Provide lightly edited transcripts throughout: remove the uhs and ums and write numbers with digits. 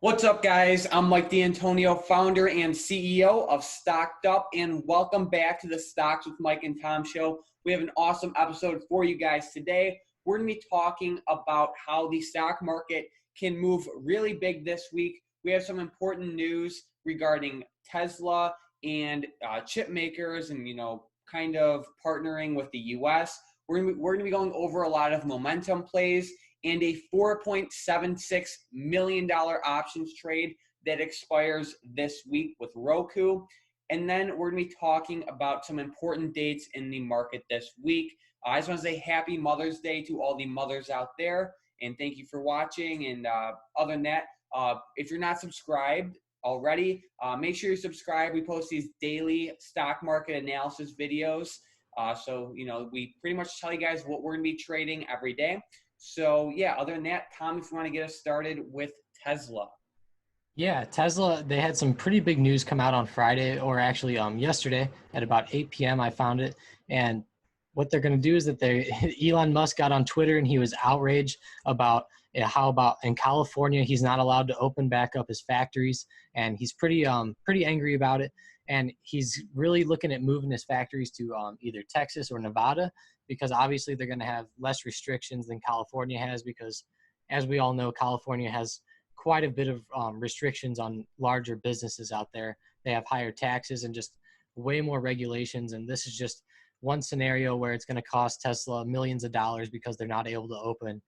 What's up, guys? I'm Mike D'Antonio, founder and CEO of StockedUp, and welcome back to the Stocks with Mike and Tom show. We have an awesome episode for you guys today. We're going to be talking about how the stock market can move really big this week. We have some important news regarding Tesla and chip makers and, kind of partnering with the U.S. We're going to be going over a lot of momentum plays and a $4.76 million options trade that expires this week with Roku. And then we're going to be talking about some important dates in the market this week. I just want to say happy Mother's Day to all the mothers out there, and thank you for watching. And other than that, if you're not subscribed already, make sure you subscribe. We post these daily stock market analysis videos. So we pretty much tell you guys what we're going to be trading every day. So, other than that, Tom, if you want to get us started with Tesla. Yeah, Tesla, they had some pretty big news come out on Friday, or actually yesterday at about 8 p.m. I found it. And what they're going to do is that Elon Musk got on Twitter and he was outraged about how about in California he's not allowed to open back up his factories, and he's pretty angry about it. And he's really looking at moving his factories to either Texas or Nevada, because obviously they're going to have less restrictions than California has, because as we all know, California has quite a bit of restrictions on larger businesses out there. They have higher taxes and just way more regulations. And this is just one scenario where it's going to cost Tesla millions of dollars because they're not able to open,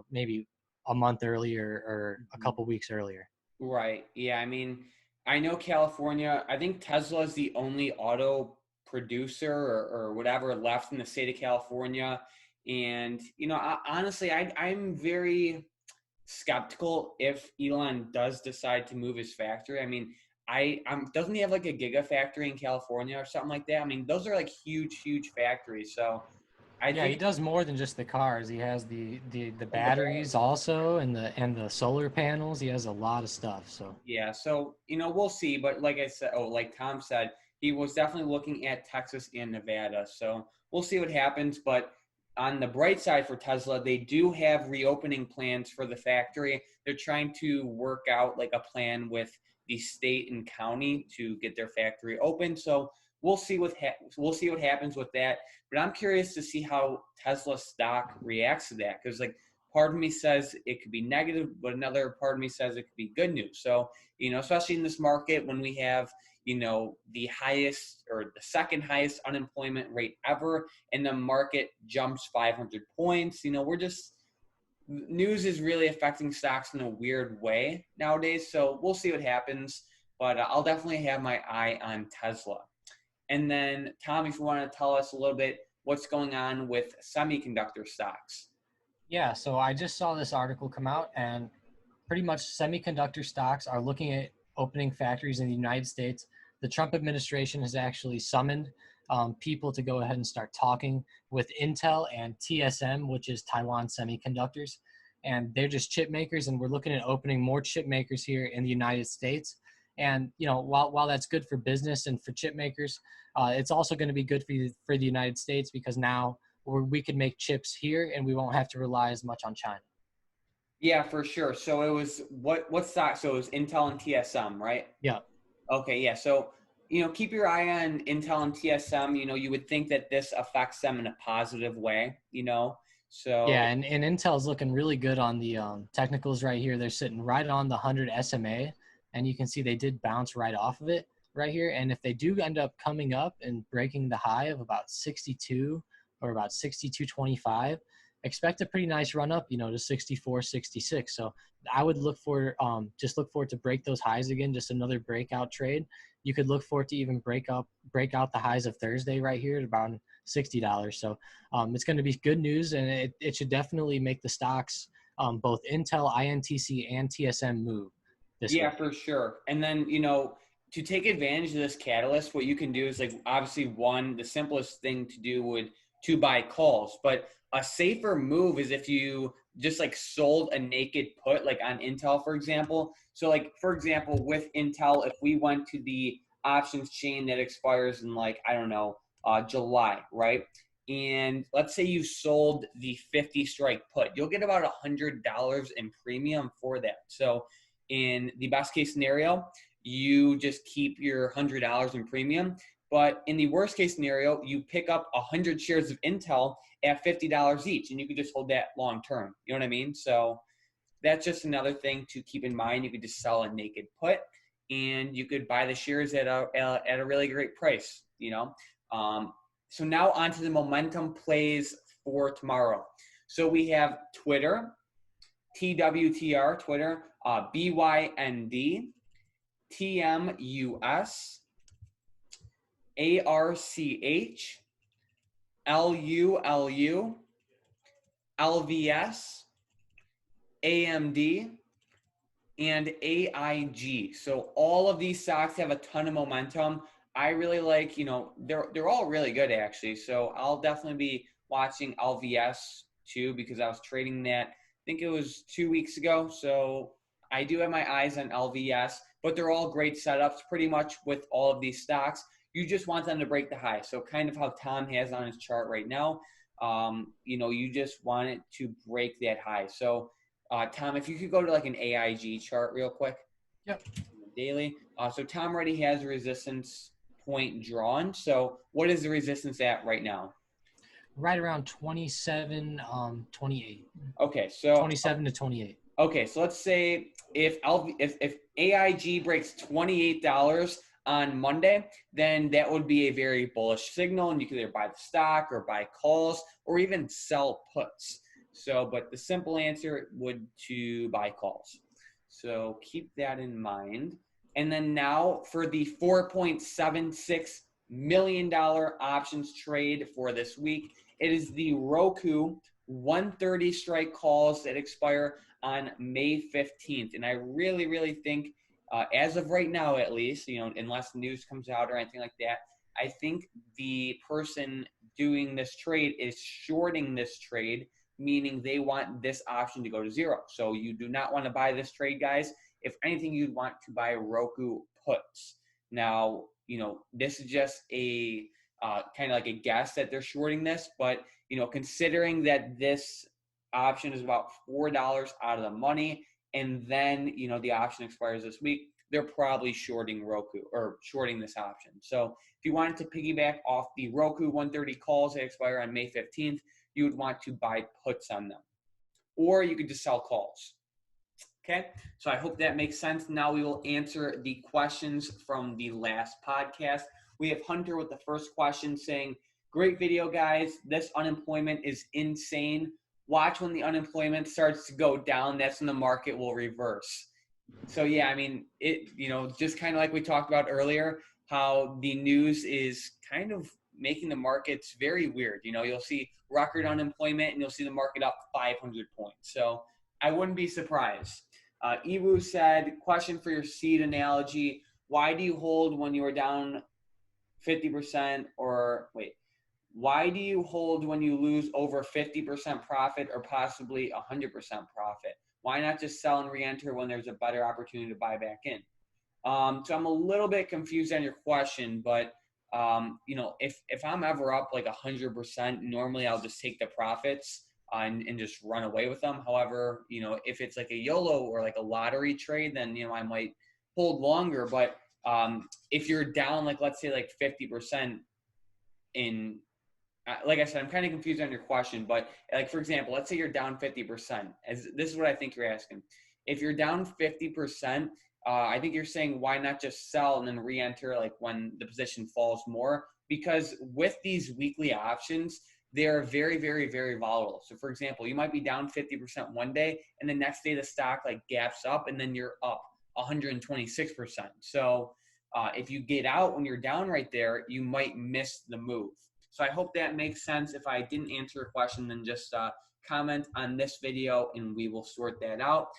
maybe a month earlier or a couple weeks earlier. Right. Yeah. I mean, I know California, I think Tesla is the only auto producer or whatever left in the state of California. And, honestly, I'm very skeptical if Elon does decide to move his factory. I mean, doesn't he have like a gigafactory in California or something like that? I mean, those are like huge factories. So I think he does more than just the cars. He has the batteries also, and the solar panels. He has a lot of stuff. So so we'll see. But like I said, like Tom said, he was definitely looking at Texas and Nevada. So we'll see what happens. But on the bright side for Tesla, they do have reopening plans for the factory. They're trying to work out like a plan with the state and county to get their factory open. So we'll see what happens with that. But I'm curious to see how Tesla stock reacts to that, because like part of me says it could be negative, but another part of me says it could be good news. So especially in this market when we have the highest or the second highest unemployment rate ever, and the market jumps 500 points. News is really affecting stocks in a weird way nowadays. So we'll see what happens, but I'll definitely have my eye on Tesla. And then, Tom, if you want to tell us a little bit what's going on with semiconductor stocks. Yeah, so I just saw this article come out, and pretty much semiconductor stocks are looking at opening factories in the United States. The Trump administration has actually summoned people to go ahead and start talking with Intel and TSM, which is Taiwan Semiconductors. And they're just chip makers, and we're looking at opening more chip makers here in the United States. And while that's good for business and for chip makers, it's also going to be good for the United States, because now we can make chips here and we won't have to rely as much on China. Yeah, for sure. So it was what stock? So it was Intel and TSM, right? Yeah. Okay, yeah. So keep your eye on Intel and TSM. You would think that this affects them in a positive way. So yeah, and Intel is looking really good on the technicals right here. They're sitting right on the 100 SMA. And you can see they did bounce right off of it right here. And if they do end up coming up and breaking the high of about 62 or about 62.25, expect a pretty nice run up, to 64.66. So I would look for look for it to break those highs again, just another breakout trade. You could look for it to even break out the highs of Thursday right here at about $60. So it's going to be good news, and it should definitely make the stocks, both Intel, INTC, and TSM move. Yeah, for sure. And then, to take advantage of this catalyst, what you can do is like, obviously the simplest thing to do would to buy calls, but a safer move is if you just like sold a naked put, like on Intel, for example. So like, for example, with Intel, if we went to the options chain that expires in like, I don't know, July, right? And let's say you sold the 50 strike put, you'll get about $100 in premium for that. So In the best case scenario, you just keep your $100 in premium. But in the worst case scenario, you pick up 100 shares of Intel at $50 each, and you could just hold that long term. You know what I mean? So that's just another thing to keep in mind. You could just sell a naked put, and you could buy the shares at a really great price. So now on to the momentum plays for tomorrow. So we have Twitter, TWTR, Twitter, BYND, TMUS, ARCH, LULU, LVS, AMD, and AIG. So all of these stocks have a ton of momentum. I really like, they're all really good actually. So I'll definitely be watching LVS too, because I was trading that, I think it was 2 weeks ago. So I do have my eyes on LVS, but they're all great setups pretty much with all of these stocks. You just want them to break the high. So kind of how Tom has on his chart right now, you just want it to break that high. So Tom, if you could go to like an AIG chart real quick. Yep. Daily. So Tom already has a resistance point drawn. So what is the resistance at right now? Right around 27, 28. Okay, so 27 to 28. Okay, so let's say if AIG breaks $28 on Monday, then that would be a very bullish signal, and you can either buy the stock or buy calls or even sell puts. So, but the simple answer would to buy calls. So keep that in mind. And then now for the $4.76 million options trade for this week, it is the Roku 130 strike calls that expire on May 15th. And I really, really think, as of right now at least, unless news comes out or anything like that, I think the person doing this trade is shorting this trade, meaning they want this option to go to zero. So you do not want to buy this trade, guys. If anything, you'd want to buy Roku puts. Now, this is just a kind of like a guess that they're shorting this, but, considering that this option is about $4 out of the money, and then, the option expires this week, they're probably shorting Roku or shorting this option. So if you wanted to piggyback off the Roku 130 calls that expire on May 15th, you would want to buy puts on them, or you could just sell calls. Okay, so I hope that makes sense. Now we will answer the questions from the last podcast. We have Hunter with the first question saying, great video, guys. This unemployment is insane. Watch when the unemployment starts to go down. That's when the market will reverse. So, yeah, I mean, just kind of like we talked about earlier, how the news is kind of making the markets very weird. You'll see record unemployment and you'll see the market up 500 points. So I wouldn't be surprised. Iwu said, question for your seed analogy. Why do you hold when you are down 50% why do you hold when you lose over 50% profit or possibly 100% profit? Why not just sell and re-enter when there's a better opportunity to buy back in? So I'm a little bit confused on your question, but if I'm ever up like 100%, normally I'll just take the profits and just run away with them. However, if it's like a YOLO or like a lottery trade, then, I might hold longer. But if you're down, like, let's say like 50% in, like I said, I'm kind of confused on your question, but like, for example, let's say you're down 50%. This is what I think you're asking. If you're down 50%, I think you're saying, why not just sell and then re-enter like when the position falls more? Because with these weekly options, they're very, very, very volatile. So for example, you might be down 50% one day and the next day the stock like gaps up and then you're up 126%. So if you get out when you're down right there, you might miss the move. So I hope that makes sense. If I didn't answer your question, then just comment on this video and we will sort that out.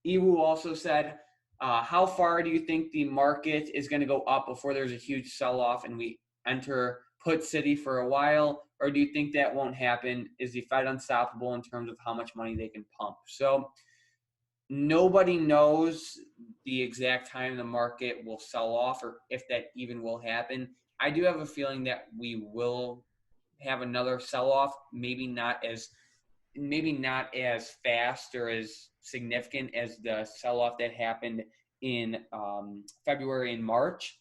Iwu also said, how far do you think the market is going to go up before there's a huge sell-off and we enter put city for a while? Or do you think that won't happen? Is the Fed unstoppable in terms of how much money they can pump? So nobody knows the exact time the market will sell off or if that even will happen. I do have a feeling that we will have another sell-off, maybe not as maybe not as fast or as significant as the sell-off that happened in February and March.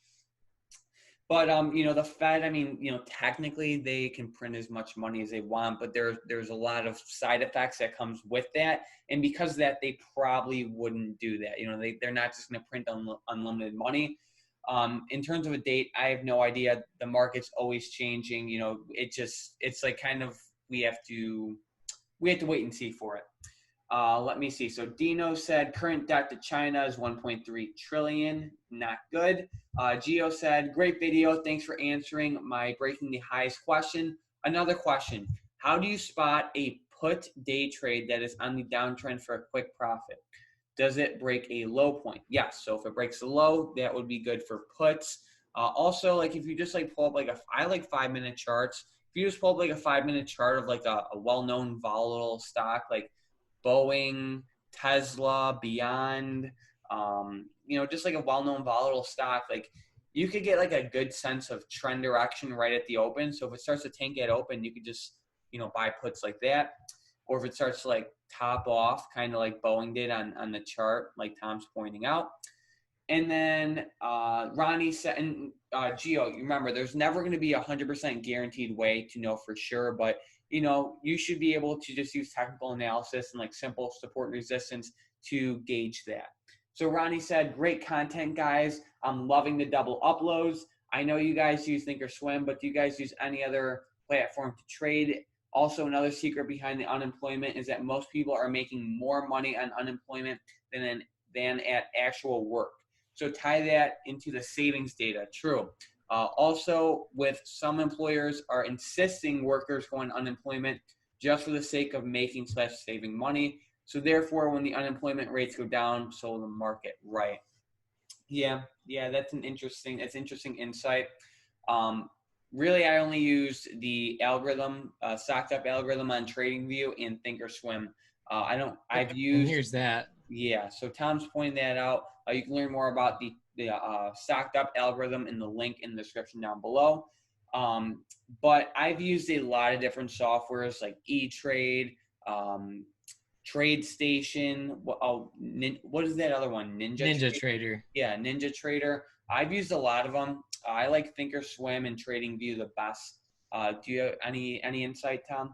But the Fed, I mean, technically they can print as much money as they want, but there's a lot of side effects that comes with that, and because of that, they probably wouldn't do that. They're not just going to print unlimited money. In terms of a date, I have no idea. The market's always changing. It's like kind of we have to wait and see for it. Let me see. So Dino said current debt to China is 1.3 trillion. Not good. Gio said, great video. Thanks for answering my breaking the highs question. Another question. How do you spot a put day trade that is on the downtrend for a quick profit? Does it break a low point? Yes. So if it breaks a low, that would be good for puts. Also, like if you just like pull up I like 5-minute charts. If you just pull up like a 5-minute chart of like a well-known volatile stock like Boeing, Tesla, Beyond, just like a well-known volatile stock, like you could get like a good sense of trend direction right at the open. So if it starts to tank at open, you could just, buy puts like that. Or if it starts to like top off, kind of like Boeing did on the chart, like Tom's pointing out. And then Ronnie said, and Gio, you remember, there's never going to be 100% guaranteed way to know for sure, but you should be able to just use technical analysis and like simple support resistance to gauge that. So Ronnie said, great content, guys. I'm loving the double uploads. I know you guys use Thinkorswim, but do you guys use any other platform to trade? Also, another secret behind the unemployment is that most people are making more money on unemployment than at actual work. So tie that into the savings data. True. Also, with some employers are insisting workers go on unemployment just for the sake of making/saving money. So therefore, when the unemployment rates go down, so will the market. Right. Yeah, that's interesting insight. Really, I only used the algorithm, StockedUp algorithm on TradingView and Thinkorswim. I've used. And here's that. Yeah, so Tom's pointing that out. You can learn more about the StockedUp algorithm in the link in the description down below. But I've used a lot of different softwares like E-Trade, TradeStation. What is that other one? Ninja Trader. Yeah, Ninja Trader. I've used a lot of them. I like Thinkorswim and TradingView the best. Do you have any insight, Tom?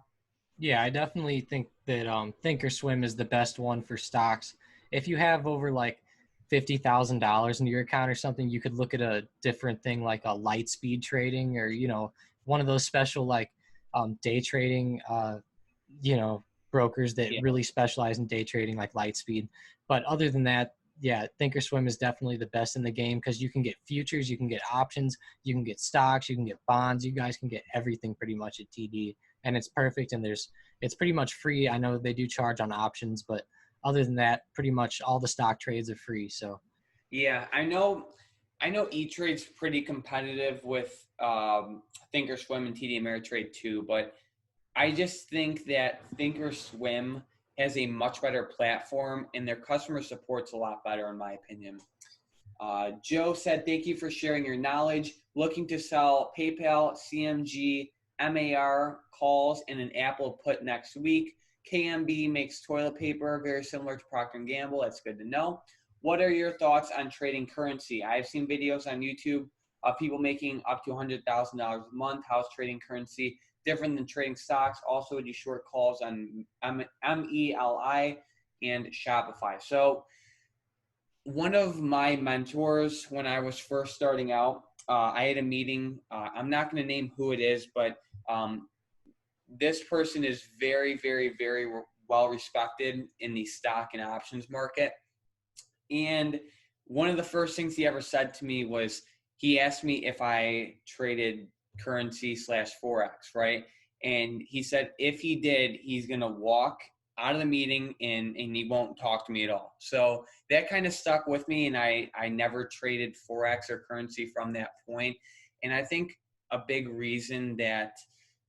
Yeah, I definitely think that Thinkorswim is the best one for stocks. If you have over like $50,000 in your account or something, you could look at a different thing like a light speed trading or one of those special like day trading brokers that really specialize in day trading like Lightspeed. But other than that, yeah, Thinkorswim is definitely the best in the game because you can get futures, you can get options, you can get stocks, you can get bonds. You guys can get everything pretty much at TD, and it's perfect. And it's pretty much free. I know they do charge on options, but other than that, pretty much all the stock trades are free. So yeah, I know E-Trade's pretty competitive with Thinkorswim and TD Ameritrade too, but I just think that Thinkorswim has a much better platform and their customer support's a lot better in my opinion. Joe said, thank you for sharing your knowledge. Looking to sell PayPal, CMG, MAR calls, and an Apple put next week. KMB makes toilet paper, very similar to Procter & Gamble. That's good to know. What are your thoughts on trading currency? I've seen videos on YouTube of people making up to $100,000 a month. How's trading currency different than trading stocks? Also, do short calls on MELI and Shopify. So one of my mentors when I was first starting out, I had a meeting. I'm not going to name who it is, but this person is very, very, very well respected in the stock and options market. And one of the first things he ever said to me was he asked me if I traded currency/Forex, right? And he said if he did, he's going to walk out of the meeting and he won't talk to me at all. So that kind of stuck with me, and I never traded Forex or currency from that point. And I think a big reason that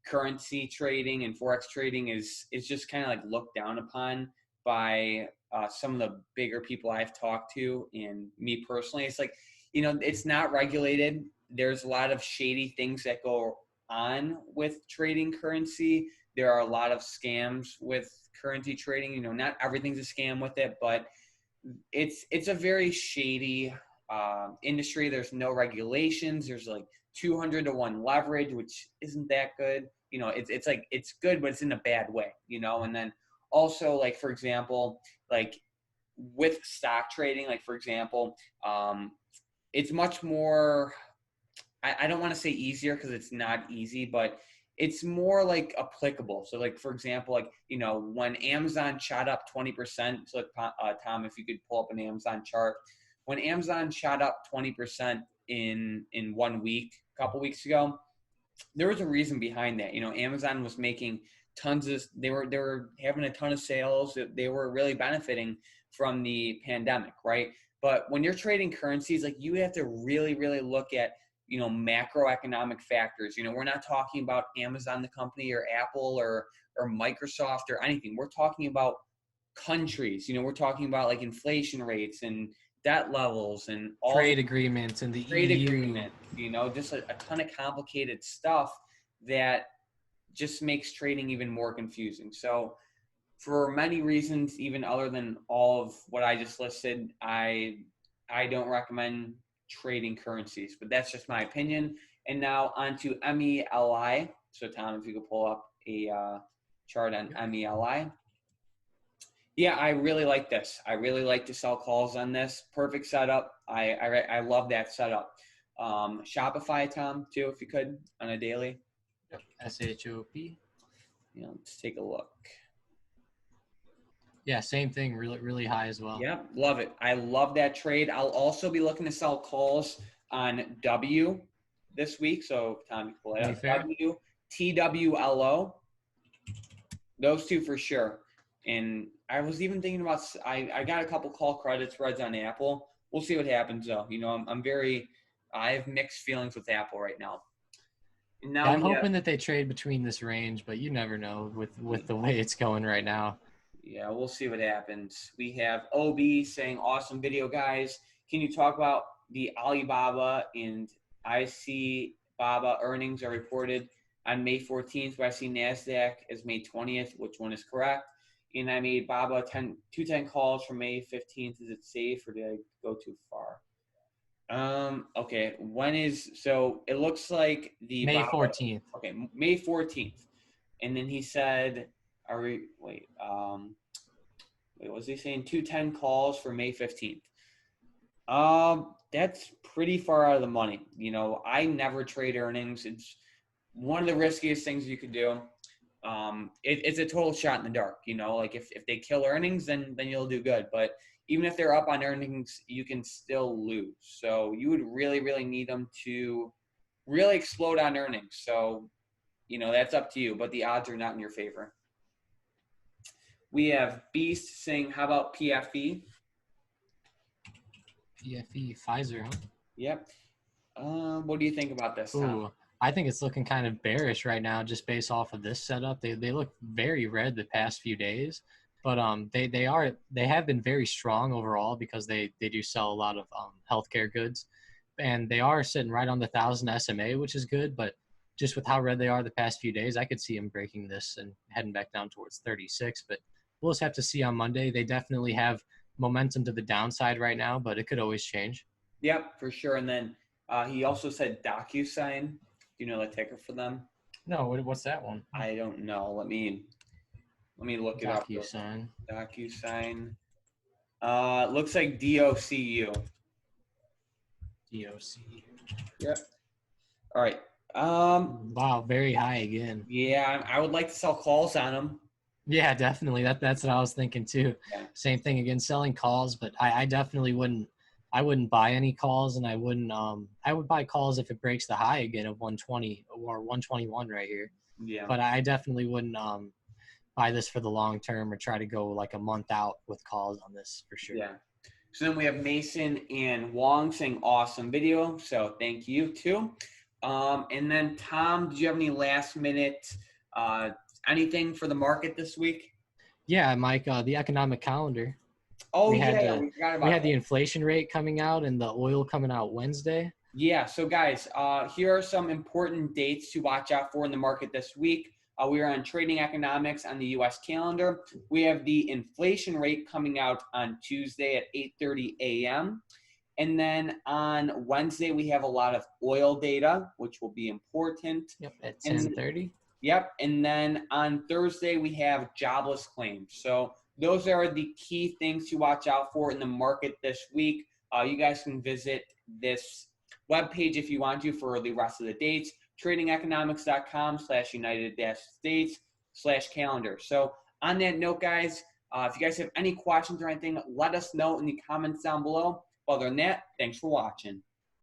currency trading and Forex trading is just kind of like looked down upon by some of the bigger people I've talked to and me personally. It's like, it's not regulated. There's a lot of shady things that go on with trading currency. There are a lot of scams with currency trading. You know, not everything's a scam with it, but it's a very shady industry. There's no regulations. There's like 200-to-1 leverage, which isn't that good. You know, it's like it's good, but it's in a bad way. You know, and then also like for example, like with stock trading, like for example, it's much more. I don't want to say easier because it's not easy, but it's more like applicable. So like, for example, like, you know, when Amazon shot up 20%, so Tom, if you could pull up an Amazon chart, when Amazon shot up 20% in 1 week, a couple weeks ago, there was a reason behind that. You know, Amazon was making they were having a ton of sales. They were really benefiting from the pandemic, right? But when you're trading currencies, like you have to really, really look at, you know, macroeconomic factors. You know, we're not talking about Amazon, the company, or Apple or Microsoft or anything. We're talking about countries. You know, we're talking about like inflation rates and debt levels and all Trade agreements in the trade EU. agreement, you know, just a ton of complicated stuff that just makes trading even more confusing. So for many reasons, even other than all of what I just listed, I don't recommend trading currencies, but that's just my opinion. And now on to MELI. So Tom, if you could pull up a chart on MELI. Yeah, I really like this. I really like to sell calls on this. Perfect setup. I love that setup. Shopify, Tom, too, if you could, on a daily. SHOP. Yeah, let's take a look. Yeah, same thing. Really high as well. Yeah, love it. I love that trade. I'll also be looking to sell calls on W this week. So Tom, you can pull it up. W, TWLO. Those two for sure. And I was even thinking about, I got a couple call credit spreads on Apple. We'll see what happens though. You know, I have mixed feelings with Apple right now. And now yeah, I'm hoping that they trade between this range, but you never know with the way it's going right now. Yeah, we'll see what happens. We have OB saying, awesome video, guys. Can you talk about the Alibaba and IC Baba earnings are reported on May 14th, but I see NASDAQ as May 20th. Which one is correct? And I made Baba 210 calls from May 15th. Is it safe or did I go too far? Okay. So it looks like the May Baba, 14th. Okay, May 14th. And then he said, what was he saying? 210 calls for May 15th. That's pretty far out of the money. You know, I never trade earnings. It's one of the riskiest things you could do. It's a total shot in the dark. You know, like if they kill earnings, then you'll do good. But even if they're up on earnings, you can still lose. So you would really, really need them to really explode on earnings. So, you know, that's up to you. But the odds are not in your favor. We have Beast saying, how about PFE? PFE, Pfizer, huh? Yep. What do you think about this, Tom? Ooh, I think it's looking kind of bearish right now just based off of this setup. They look very red the past few days, but they have been very strong overall because they do sell a lot of healthcare goods, and they are sitting right on the 1,000 SMA, which is good. But just with how red they are the past few days, I could see them breaking this and heading back down towards 36. But we'll just have to see on Monday. They definitely have momentum to the downside right now, but it could always change. Yep, for sure. And then he also said DocuSign. Do you know the ticker for them? No, what's that one? I don't know. Let me look it up. DocuSign. DocuSign. Looks like DOCU. DOCU. Yep. All right. Wow, very high again. Yeah, I would like to sell calls on them. Yeah, definitely. That's what I was thinking too. Yeah. Same thing again, selling calls, but I definitely wouldn't. I wouldn't buy any calls, and I wouldn't. I would buy calls if it breaks the high again of 120 or 121 right here. Yeah. But I definitely wouldn't buy this for the long term or try to go like a month out with calls on this for sure. Yeah. So then we have Mason and Wong saying awesome video. So thank you too. And then Tom, did you have any last minute anything for the market this week? Yeah, Mike, the economic calendar. Oh, we forgot about we had that. the inflation rate coming out and the oil coming out Wednesday. Yeah, so guys, here are some important dates to watch out for in the market this week. We are on trading economics on the U.S. calendar. We have the inflation rate coming out on Tuesday at 8:30 a.m. And then on Wednesday, we have a lot of oil data, which will be important. Yep, at And 10:30. yep. And then on Thursday, we have jobless claims. So those are the key things to watch out for in the market this week. You guys can visit this webpage if you want to for the rest of the dates, tradingeconomics.com/United-States/calendar. So on that note, guys, if you guys have any questions or anything, let us know in the comments down below. Other than that, thanks for watching.